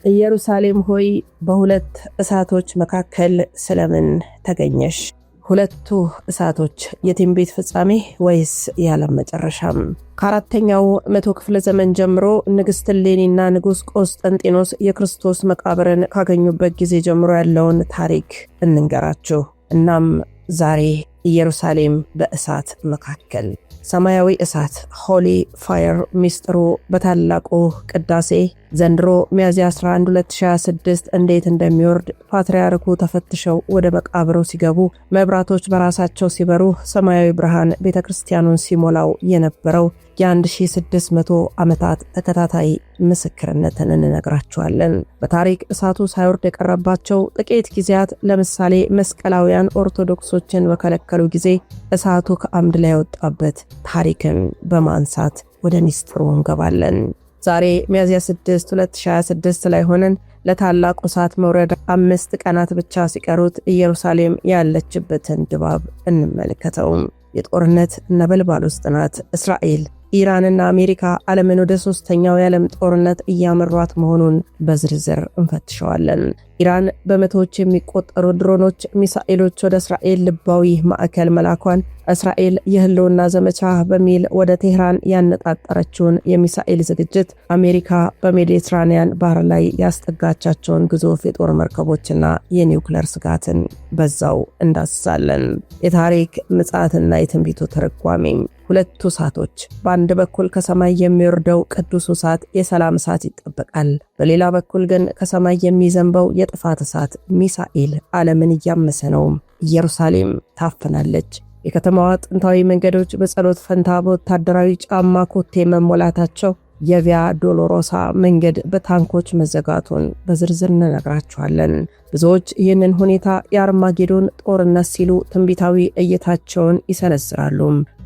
ኢየሩሳሌም ሆይ በሁለት እሳቶች መካከል ስለምን ተገኘሽ? ሁለቱ እሳቶች የትንቢት ፍጻሜ ወይስ የዓለም መጨረሻም? ከአራተኛው መቶ ክፍለ ዘመን ጀምሮ ንግሥት እሌኒና ንጉሥ ቆስጠንጢኖስ የክርስቶስ መቃብርን ካገኙበት ጊዜ ጀምሮ ያለውን ታሪክ እንንገራችሁ። እናም ዛሬ ኢየሩሳሌም በእሳት መካከል ሰማያዊ እሳት ሆሊ ፋየር ሚስጥሩ በታላቁ ቅዳሴ ዘንድሮ ሚያዝያ 11 2026 እንዴት እንደሚወርድ ፓትርያርኩ ተፈትሸው ወደ መቃብሩ ሲገቡ መብራቶች በራሳቸው ሲበሩ ሰማያዊ ብርሃን ቤተክርስቲያኑን ሲሞላው የነበረው የ1600 ዓመታት ተከታታይ ምስክርነትን እንነግራችኋለን። በታሪክ እሳቱ ሳይወርድ የቀረባቸው ጥቂት ጊዜያት፣ ለምሳሌ መስቀላውያን ኦርቶዶክሶችን በከለከሉ ጊዜ እሳቱ ከአምድ ላይ ወጣበት ታሪክን በማንሳት ወደ ሚስጥሩ እንገባለን። ዛሬ ሚያዝያ 6 2026 ላይ ሆነን ለታላቁ እሳት መውረድ 5 ቀናት ብቻ ሲቀሩት ኢየሩሳሌም ያለችበትን ድባብ እንመልከተው። የጦርነት ነበልባል ውስጥ ናት እስራኤል። ኢራንና አሜሪካ ዓለምን ወደ ሶስተኛው የዓለም ጦርነት እያመሯት መሆኑን በዝርዝር እንፈትሸዋለን። ኢራን በመቶዎች የሚቆጠሩ ድሮኖች፣ ሚሳኤሎች ወደ እስራኤል ልባዊ ማዕከል መላኳን፣ እስራኤል የህልውና ዘመቻ በሚል ወደ ቴህራን ያነጣጠረችውን የሚሳኤል ዝግጅት፣ አሜሪካ በሜዲትራኒያን ባህር ላይ ያስጠጋቻቸውን ግዙፍ የጦር መርከቦችና የኒውክሌር ስጋትን በዛው እንዳስሳለን። የታሪክ ምጽአትና የትንቢቱ ተረጓሚ ሁለቱ እሳቶች። በአንድ በኩል ከሰማይ የሚወርደው ቅዱስ እሳት የሰላም እሳት ይጠበቃል። በሌላ በኩል ግን ከሰማይ የሚዘንበው የጥፋት እሳት ሚሳኤል ዓለምን እያመሰ ነው። ኢየሩሳሌም ታፍናለች። የከተማዋ ጥንታዊ መንገዶች በጸሎት ፈንታ በወታደራዊ ጫማ ኮቴ መሞላታቸው፣ የቪያ ዶሎሮሳ መንገድ በታንኮች መዘጋቱን በዝርዝር እንነግራችኋለን። ብዙዎች ይህንን ሁኔታ የአርማጌዶን ጦርነት ሲሉ ትንቢታዊ እይታቸውን ይሰነዝራሉ።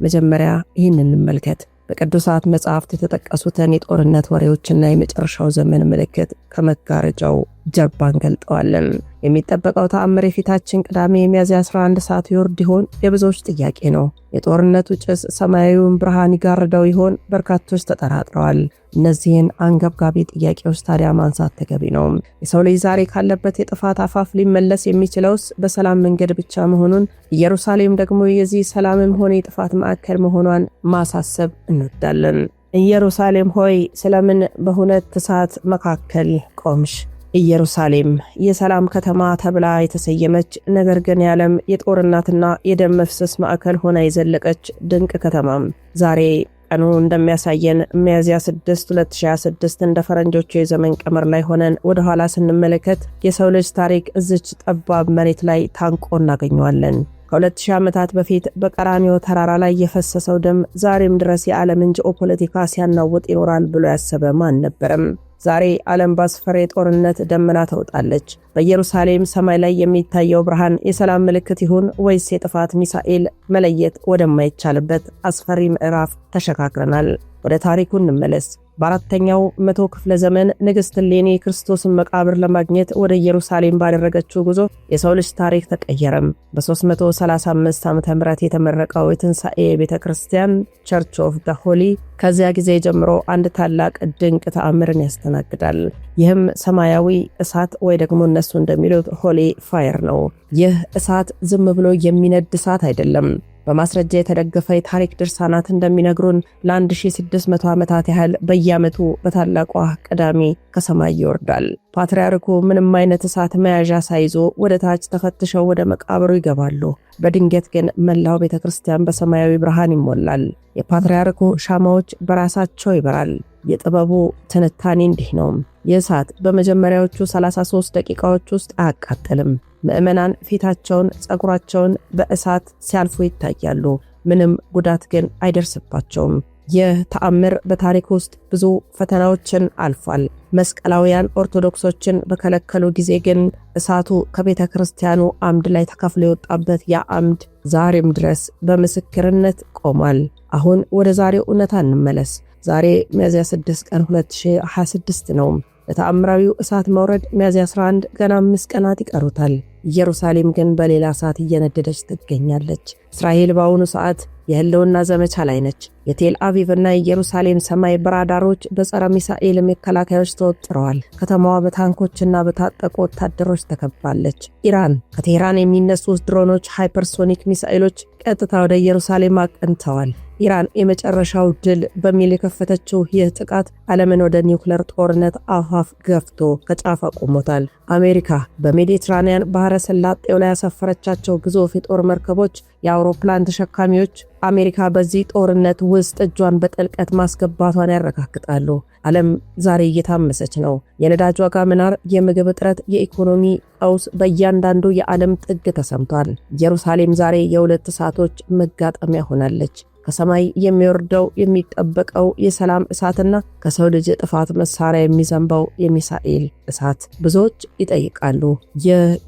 መጀመሪያ ይህንን እንመልከት። በቅዱሳት መጽሐፍት የተጠቀሱትን የጦርነት ወሬዎችና የመጨረሻው ዘመን ምልክት ከመጋረጃው ጀርባ እንገልጠዋለን። የሚጠበቀው ተአምር የፊታችን ቅዳሜ ሚያዝያ 11 ሰዓት ይወርድ ይሆን? የብዙዎች ጥያቄ ነው። የጦርነቱ ጭስ ሰማያዊውን ብርሃን ይጋርደው ይሆን? በርካቶች ተጠራጥረዋል። እነዚህን አንገብጋቢ ጥያቄዎች ታዲያ ማንሳት ተገቢ ነው። የሰው ልጅ ዛሬ ካለበት የጥፋት አፋፍ ሊመለስ የሚችለውስ በሰላም መንገድ ብቻ መሆኑን፣ ኢየሩሳሌም ደግሞ የዚህ ሰላምም ሆነ የጥፋት ማዕከል መሆኗን ማሳሰብ እንወዳለን። ኢየሩሳሌም ሆይ ስለምን በሁለት እሳት መካከል ቆምሽ? ኢየሩሳሌም የሰላም ከተማ ተብላ የተሰየመች ነገር ግን የዓለም የጦርነትና የደም መፍሰስ ማዕከል ሆና የዘለቀች ድንቅ ከተማም ዛሬ ቀኑ እንደሚያሳየን ሚያዝያ 6 2026 እንደ ፈረንጆቹ የዘመን ቀመር ላይ ሆነን ወደ ኋላ ስንመለከት የሰው ልጅ ታሪክ እዚች ጠባብ መሬት ላይ ታንቆ እናገኘዋለን። ከ2000 ዓመታት በፊት በቀራንዮ ተራራ ላይ የፈሰሰው ደም ዛሬም ድረስ የዓለምን ጂኦፖለቲካ ሲያናውጥ ይኖራል ብሎ ያሰበ ማን ነበረም? ዛሬ ዓለም ባስፈሪ ጦርነት ደመና ተውጣለች። በኢየሩሳሌም ሰማይ ላይ የሚታየው ብርሃን የሰላም ምልክት ይሁን ወይስ የጥፋት ሚሳኤል? መለየት ወደማይቻልበት አስፈሪ ምዕራፍ ተሸጋግረናል። ወደ ታሪኩ እንመለስ። በአራተኛው መቶ ክፍለ ዘመን ንግሥት እሌኒ ክርስቶስን መቃብር ለማግኘት ወደ ኢየሩሳሌም ባደረገችው ጉዞ የሰው ልጅ ታሪክ ተቀየረም። በ335 ዓመተ ምህረት የተመረቀው የትንሣኤ ቤተክርስቲያን ቸርች ኦፍ ዘ ሆሊ ከዚያ ጊዜ ጀምሮ አንድ ታላቅ ድንቅ ተአምርን ያስተናግዳል። ይህም ሰማያዊ እሳት ወይ ደግሞ እነሱ እንደሚሉት ሆሊ ፋየር ነው። ይህ እሳት ዝም ብሎ የሚነድ እሳት አይደለም። በማስረጃ የተደገፈ የታሪክ ድርሳናት እንደሚነግሩን ለ1600 ዓመታት ያህል በየዓመቱ በታላቋ ቅዳሜ ከሰማይ ይወርዳል። ፓትርያርኩ ምንም አይነት እሳት መያዣ ሳይዞ ወደ ታች ተፈትሸው ወደ መቃብሩ ይገባሉ። በድንገት ግን መላው ቤተክርስቲያን በሰማያዊ ብርሃን ይሞላል። የፓትርያርኩ ሻማዎች በራሳቸው ይበራል። የጥበቡ ትንታኔ እንዲህ ነው። ይህ እሳት በመጀመሪያዎቹ 33 ደቂቃዎች ውስጥ አያቃጥልም። ምዕመናን ፊታቸውን፣ ጸጉራቸውን በእሳት ሲያልፉ ይታያሉ። ምንም ጉዳት ግን አይደርስባቸውም። ይህ ተአምር በታሪክ ውስጥ ብዙ ፈተናዎችን አልፏል። መስቀላውያን ኦርቶዶክሶችን በከለከሉ ጊዜ ግን እሳቱ ከቤተ ክርስቲያኑ አምድ ላይ ተከፍሎ የወጣበት ያ አምድ ዛሬም ድረስ በምስክርነት ቆሟል። አሁን ወደ ዛሬው እውነታ እንመለስ። ዛሬ ሚያዝያ 6 ቀን 2026 ነው። ለተአምራዊው እሳት መውረድ ሚያዝያ 11 ገና 5 ቀናት ይቀሩታል። ኢየሩሳሌም ግን በሌላ እሳት እየነደደች ትገኛለች። እስራኤል በአሁኑ ሰዓት የህልውና ዘመቻ ላይ ነች። የቴል አቪቭና የኢየሩሳሌም ሰማይ በራዳሮች በጸረ ሚሳኤል መከላከያዎች ተወጥረዋል። ከተማዋ በታንኮችና በታጠቁ ወታደሮች ተከባለች። ኢራን ከቴህራን የሚነሱ ድሮኖች፣ ሃይፐርሶኒክ ሚሳኤሎች ቀጥታ ወደ ኢየሩሳሌም አቅንተዋል። ኢራን የመጨረሻው ድል በሚል የከፈተችው ይህ ጥቃት ዓለምን ወደ ኒውክሌር ጦርነት አፋፍ ገፍቶ ከጫፍ አቁሞታል። አሜሪካ በሜዲትራኒያን ባህረ ሰላጤው ላይ ያሰፈረቻቸው ግዙፍ የጦር መርከቦች፣ የአውሮፕላን ተሸካሚዎች አሜሪካ በዚህ ጦርነት ውስጥ እጇን በጥልቀት ማስገባቷን ያረጋግጣሉ። ዓለም ዛሬ እየታመሰች ነው። የነዳጅ ዋጋ መናር፣ የምግብ እጥረት፣ የኢኮኖሚ ቀውስ በእያንዳንዱ የዓለም ጥግ ተሰምቷል። ኢየሩሳሌም ዛሬ የሁለት እሳቶች መጋጠሚያ ሆናለች። ከሰማይ የሚወርደው የሚጠበቀው የሰላም እሳትና ከሰው ልጅ ጥፋት መሳሪያ የሚዘንባው የሚሳኤል እሳት። ብዙዎች ይጠይቃሉ፣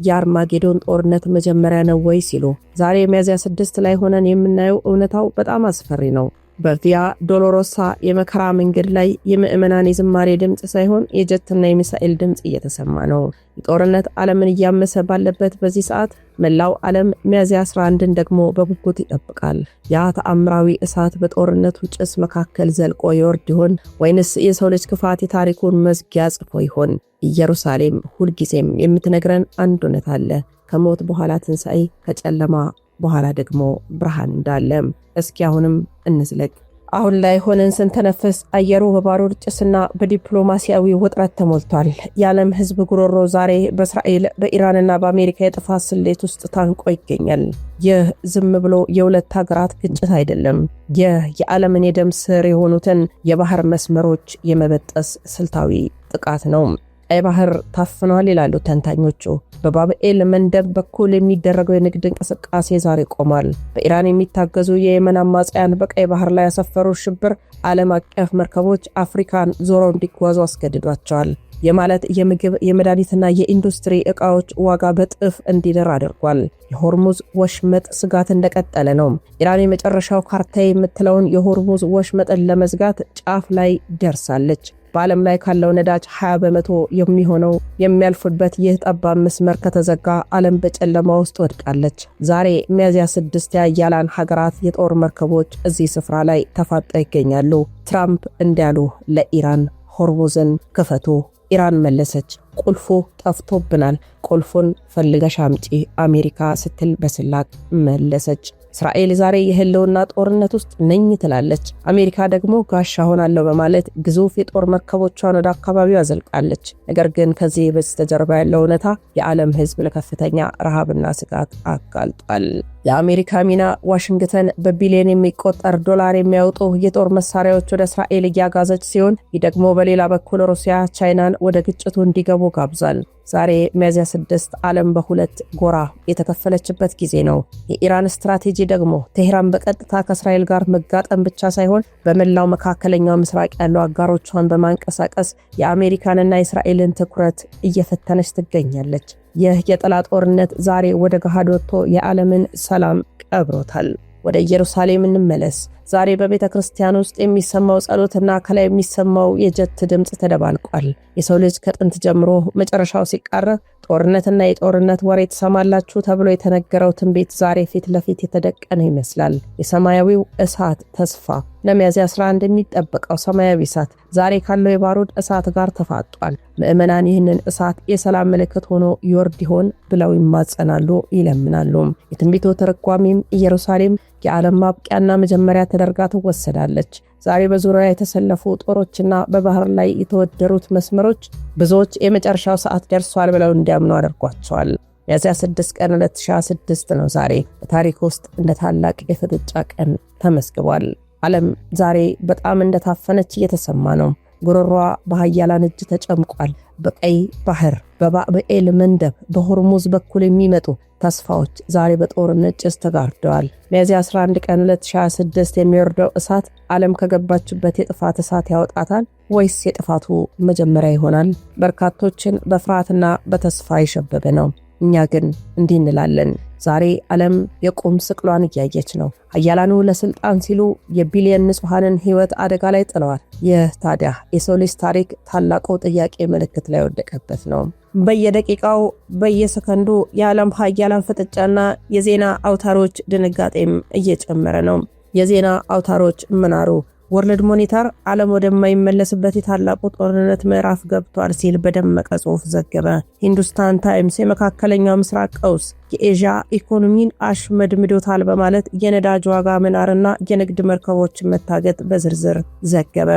የአርማጌዶን ጦርነት መጀመሪያ ነው ወይ ሲሉ። ዛሬ ሚያዝያ 6 ላይ ሆነን የምናየው እውነታው በጣም አስፈሪ ነው። በቪያ ዶሎሮሳ የመከራ መንገድ ላይ የምዕመናን የዝማሬ ድምፅ ሳይሆን የጀትና የሚሳኤል ድምፅ እየተሰማ ነው። የጦርነት ዓለምን እያመሰ ባለበት በዚህ ሰዓት መላው ዓለም ሚያዝያ 11ን ደግሞ በጉጉት ይጠብቃል። ያ ተአምራዊ እሳት በጦርነቱ ጭስ መካከል ዘልቆ ይወርድ ይሆን ወይንስ የሰው ልጅ ክፋት የታሪኩን መዝጊያ ጽፎ ይሆን? ኢየሩሳሌም ሁልጊዜም የምትነግረን አንድ እውነት አለ። ከሞት በኋላ ትንሣኤ፣ ከጨለማ በኋላ ደግሞ ብርሃን እንዳለ። እስኪ አሁንም እንዝለቅ። አሁን ላይ ሆነን ስንተነፍስ አየሩ በባሩድ ጭስና በዲፕሎማሲያዊ ውጥረት ተሞልቷል። የዓለም ሕዝብ ጉሮሮ ዛሬ በእስራኤል በኢራንና በአሜሪካ የጥፋት ስሌት ውስጥ ታንቆ ይገኛል። ይህ ዝም ብሎ የሁለት ሀገራት ግጭት አይደለም። ይህ የዓለምን የደም ስር የሆኑትን የባህር መስመሮች የመበጠስ ስልታዊ ጥቃት ነው። ቀይ ባህር ታፍኗል ይላሉ ተንታኞቹ። በባብኤል መንደብ በኩል የሚደረገው የንግድ እንቅስቃሴ ዛሬ ቆሟል። በኢራን የሚታገዙ የየመን አማጽያን በቀይ ባህር ላይ ያሰፈሩ ሽብር ዓለም አቀፍ መርከቦች አፍሪካን ዞረው እንዲጓዙ አስገድዷቸዋል። የማለት የምግብ የመድኃኒትና የኢንዱስትሪ ዕቃዎች ዋጋ በጥፍ እንዲደር አድርጓል። የሆርሙዝ ወሽመጥ ስጋት እንደቀጠለ ነው። ኢራን የመጨረሻው ካርታ የምትለውን የሆርሙዝ ወሽመጥን ለመዝጋት ጫፍ ላይ ደርሳለች። በዓለም ላይ ካለው ነዳጅ 20 በመቶ የሚሆነው የሚያልፉበት ይህ ጠባብ መስመር ከተዘጋ ዓለም በጨለማ ውስጥ ወድቃለች። ዛሬ ሚያዝያ 6 የአያላን ሀገራት የጦር መርከቦች እዚህ ስፍራ ላይ ተፋጠው ይገኛሉ። ትራምፕ እንዲያሉ ለኢራን ሆርሙዝን ክፈቱ። ኢራን መለሰች፣ ቁልፉ ጠፍቶብናል፣ ቁልፉን ፈልገሽ አምጪ አሜሪካ ስትል በስላቅ መለሰች። እስራኤል ዛሬ የህልውና ጦርነት ውስጥ ነኝ ትላለች። አሜሪካ ደግሞ ጋሻ ሆናለሁ በማለት ግዙፍ የጦር መርከቦቿን ወደ አካባቢው አዘልቃለች። ነገር ግን ከዚህ በስተጀርባ ያለው እውነታ የዓለም ሕዝብ ለከፍተኛ ረሃብና ስጋት አጋልጧል። የአሜሪካ ሚና ዋሽንግተን በቢሊዮን የሚቆጠር ዶላር የሚያወጡ የጦር መሳሪያዎች ወደ እስራኤል እያጋዘች ሲሆን፣ ይህ ደግሞ በሌላ በኩል ሩሲያ ቻይናን ወደ ግጭቱ እንዲገቡ ጋብዟል። ዛሬ ሚያዝያ 6 ዓለም በሁለት ጎራ የተከፈለችበት ጊዜ ነው። የኢራን ስትራቴጂ ደግሞ ቴህራን በቀጥታ ከእስራኤል ጋር መጋጠም ብቻ ሳይሆን በመላው መካከለኛው ምስራቅ ያሉ አጋሮቿን በማንቀሳቀስ የአሜሪካንና የእስራኤልን ትኩረት እየፈተነች ትገኛለች። ይህ የጠላት ጦርነት ዛሬ ወደ ገሃድ ወጥቶ የዓለምን ሰላም ቀብሮታል። ወደ ኢየሩሳሌም እንመለስ። ዛሬ በቤተ ክርስቲያን ውስጥ የሚሰማው ጸሎትና ከላይ የሚሰማው የጀት ድምጽ ተደባልቋል። የሰው ልጅ ከጥንት ጀምሮ መጨረሻው ሲቃረብ ጦርነትና የጦርነት ወሬ ተሰማላችሁ ተብሎ የተነገረው ትንቢት ዛሬ ፊት ለፊት የተደቀነ ይመስላል። የሰማያዊው እሳት ተስፋ ለሚያዝያ 11 የሚጠበቀው ሰማያዊ እሳት ዛሬ ካለው የባሩድ እሳት ጋር ተፋጧል። ምዕመናን ይህንን እሳት የሰላም ምልክት ሆኖ ይወርድ ይሆን ብለው ይማጸናሉ፣ ይለምናሉ። የትንቢቱ ተረጓሚም ኢየሩሳሌም የዓለም ማብቂያና መጀመሪያ ተደርጋ ትወሰዳለች። ዛሬ በዙሪያ የተሰለፉ ጦሮችና በባህር ላይ የተወደሩት መስመሮች ብዙዎች የመጨረሻው ሰዓት ደርሷል ብለው እንዲያምኑ አድርጓቸዋል። ሚያዝያ 6 ቀን 2026 ነው ዛሬ በታሪክ ውስጥ እንደ ታላቅ የፍጥጫ ቀን ተመስግቧል። ዓለም ዛሬ በጣም እንደታፈነች እየተሰማ ነው። ጉሮሯ በኃያላን እጅ ተጨምቋል። በቀይ ባህር፣ በባብኤል መንደብ፣ በሆርሙዝ በኩል የሚመጡ ተስፋዎች ዛሬ በጦርነት ጭስ ተጋርደዋል። ሚያዝያ 11 ቀን 2026 የሚወርደው እሳት ዓለም ከገባችበት የጥፋት እሳት ያወጣታል ወይስ የጥፋቱ መጀመሪያ ይሆናል? በርካቶችን በፍርሃትና በተስፋ የሸበበ ነው። እኛ ግን እንዲህ እንላለን። ዛሬ ዓለም የቁም ስቅሏን እያየች ነው። ኃያላኑ ለስልጣን ሲሉ የቢሊየን ንጹሃንን ሕይወት አደጋ ላይ ጥለዋል። ይህ ታዲያ የሰው ልጅ ታሪክ ታላቁ ጥያቄ ምልክት ላይ ወደቀበት ነው። በየደቂቃው በየሰከንዱ የዓለም ኃያላን ፍጥጫና የዜና አውታሮች ድንጋጤም እየጨመረ ነው። የዜና አውታሮች ምናሩ ወርልድ ሞኒተር ዓለም ወደማይመለስበት የታላቁ ጦርነት ምዕራፍ ገብቷል ሲል በደመቀ ጽሑፍ ዘገበ። ሂንዱስታን ታይምስ የመካከለኛው ምስራቅ ቀውስ የኤዥያ ኢኮኖሚን አሽመድምዶታል በማለት የነዳጅ ዋጋ መናርና የንግድ መርከቦች መታገት በዝርዝር ዘገበ።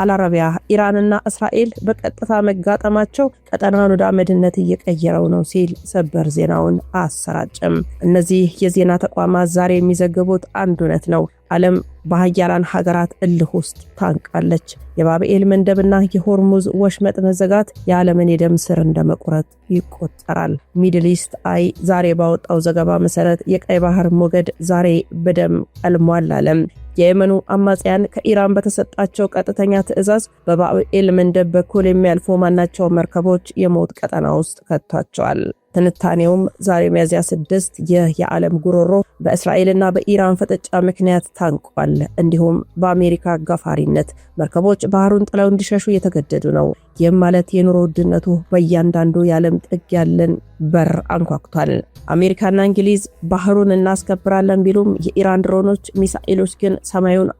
አልአረቢያ ኢራንና እስራኤል በቀጥታ መጋጠማቸው ቀጠናውን ወደ አመድነት እየቀየረው ነው ሲል ሰበር ዜናውን አሰራጨም። እነዚህ የዜና ተቋማት ዛሬ የሚዘግቡት አንድ እውነት ነው። ዓለም በኃያላን ሀገራት እልህ ውስጥ ታንቃለች። የባብኤል መንደብና የሆርሙዝ ወሽመጥ መዘጋት የዓለምን የደም ስር እንደመቁረጥ ይቆጠራል። ሚድል ኢስት አይ ዛሬ ባወጣው ዘገባ መሰረት የቀይ ባህር ሞገድ ዛሬ በደም ቀልሟል አለም። የየመኑ አማጽያን ከኢራን በተሰጣቸው ቀጥተኛ ትዕዛዝ በባብኤል መንደብ በኩል የሚያልፉ ማናቸው መርከቦች የሞት ቀጠና ውስጥ ከቷቸዋል። ትንታኔውም ዛሬ ሚያዝያ 6 የዓለም ጉሮሮ በእስራኤልና በኢራን ፍጥጫ ምክንያት ታንቋል። እንዲሁም በአሜሪካ አጋፋሪነት መርከቦች ባህሩን ጥለው እንዲሸሹ እየተገደዱ ነው። ይህም ማለት የኑሮ ውድነቱ በእያንዳንዱ የዓለም ጥግ ያለን በር አንኳኩቷል። አሜሪካና እንግሊዝ ባህሩን እናስከብራለን ቢሉም የኢራን ድሮኖች፣ ሚሳኤሎች ግን ሰማዩን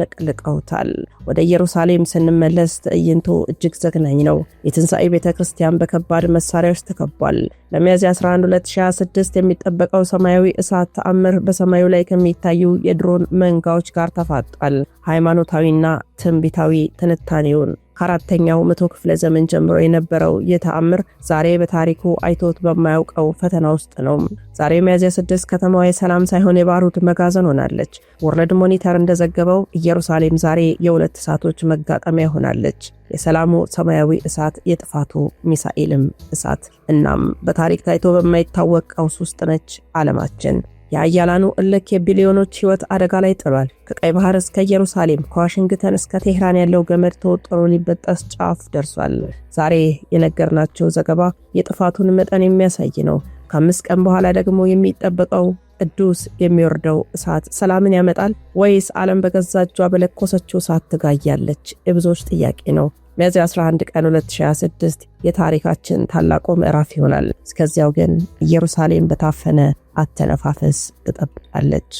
አጥለቅልቀውታል። ወደ ኢየሩሳሌም ስንመለስ ትዕይንቱ እጅግ ዘግናኝ ነው። የትንሣኤ ቤተክርስቲያን በከባድ መሳሪያዎች ተከቧል። ለሚያዝያ 11 2026 የሚጠበቀው ሰማያዊ እሳት ተአምር በሰማዩ ላይ ከሚታዩ የድሮን መንጋዎች ጋር ተፋጧል። ሃይማኖታዊና ትንቢታዊ ትንታኔውን ከአራተኛው መቶ ክፍለ ዘመን ጀምሮ የነበረው የተአምር ዛሬ በታሪኩ አይቶት በማያውቀው ፈተና ውስጥ ነው። ዛሬ ሚያዝያ 6 ከተማዋ የሰላም ሳይሆን የባሩድ መጋዘን ሆናለች። ወርልድ ሞኒተር እንደዘገበው ኢየሩሳሌም ዛሬ የሁለት እሳቶች መጋጠሚያ ሆናለች። የሰላሙ ሰማያዊ እሳት፣ የጥፋቱ ሚሳኤልም እሳት። እናም በታሪክ ታይቶ በማይታወቅ ቀውስ ውስጥ ነች ዓለማችን። የአያላኑ እልክ የቢሊዮኖች ሕይወት አደጋ ላይ ጥሏል። ከቀይ ባህር እስከ ኢየሩሳሌም፣ ከዋሽንግተን እስከ ቴህራን ያለው ገመድ ተወጥሮ ሊበጠስ ጫፍ ደርሷል። ዛሬ የነገርናቸው ዘገባ የጥፋቱን መጠን የሚያሳይ ነው። ከ5 ቀን በኋላ ደግሞ የሚጠበቀው ቅዱስ የሚወርደው እሳት ሰላምን ያመጣል ወይስ ዓለም በገዛ እጇ በለኮሰችው እሳት ትጋያለች? የብዙዎች ጥያቄ ነው። ሚያዝያ 11 ቀን 2026 የታሪካችን ታላቁ ምዕራፍ ይሆናል። እስከዚያው ግን ኢየሩሳሌም በታፈነ አተነፋፈስ ትጠብቃለች።